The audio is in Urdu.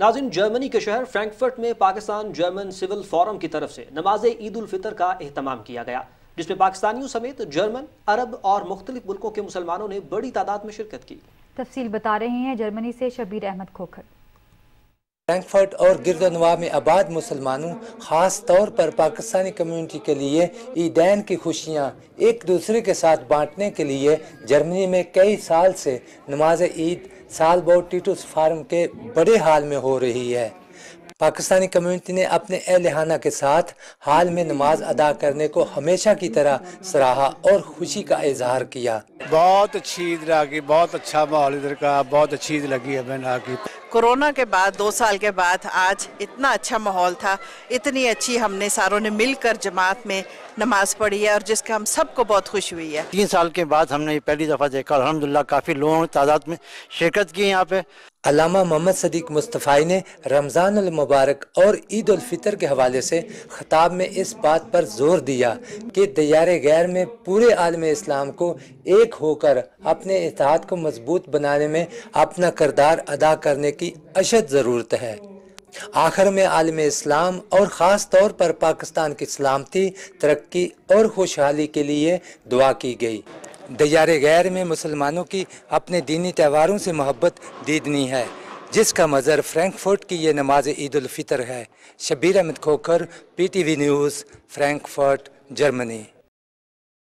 ناظرین، جرمنی کے شہر فرینکفرٹ میں پاکستان جرمن سول فورم کی طرف سے نماز عید الفطر کا اہتمام کیا گیا، جس میں پاکستانیوں سمیت جرمن، عرب اور مختلف ملکوں کے مسلمانوں نے بڑی تعداد میں شرکت کی۔ تفصیل بتا رہے ہیں جرمنی سے شبیر احمد کھوکھر۔ فرینکفرٹ اور گرد و نواح میں آباد مسلمانوں، خاص طور پر پاکستانی کمیونٹی کے لیے عیدین کی خوشیاں ایک دوسرے کے ساتھ بانٹنے کے لیے جرمنی میں کئی سال سے نماز عید سال باؤ ٹیٹوس فارم کے بڑے ہال میں ہو رہی ہے۔ پاکستانی کمیونٹی نے اپنے اہلخانہ کے ساتھ حال میں نماز ادا کرنے کو ہمیشہ کی طرح سراہا اور خوشی کا اظہار کیا۔ بہت اچھی عید لگی، بہت اچھا ماحول ادھر کا، بہت اچھی عید لگی ہے بہن کی۔ کورونا کے بعد 2 سال کے بعد آج اتنا اچھا ماحول تھا، اتنی اچھی ہم نے ساروں نے مل کر جماعت میں نماز پڑھی ہے اور جس کا ہم سب کو بہت خوش ہوئی ہے۔ 3 سال کے بعد ہم نے یہ پہلی دفعہ دیکھا، الحمدللہ کافی لوگوں تعداد میں شرکت کی یہاں پہ۔ علامہ محمد صدیق مصطفی نے رمضان المبارک اور عید الفطر کے حوالے سے خطاب میں اس بات پر زور دیا کہ دیار غیر میں پورے عالم اسلام کو ایک ہو کر اپنے اتحاد کو مضبوط بنانے میں اپنا کردار ادا کرنے کی اشد ضرورت ہے۔ آخر میں عالم اسلام اور خاص طور پر پاکستان کی سلامتی، ترقی اور خوشحالی کے لیے دعا کی گئی۔ دیار غیر میں مسلمانوں کی اپنے دینی تہواروں سے محبت دیدنی ہے، جس کا مظہر فرینکفرٹ کی یہ نماز عید الفطر ہے۔ Shabbir Ahmed Khokhar, PTV news, Frankfurt, Germany.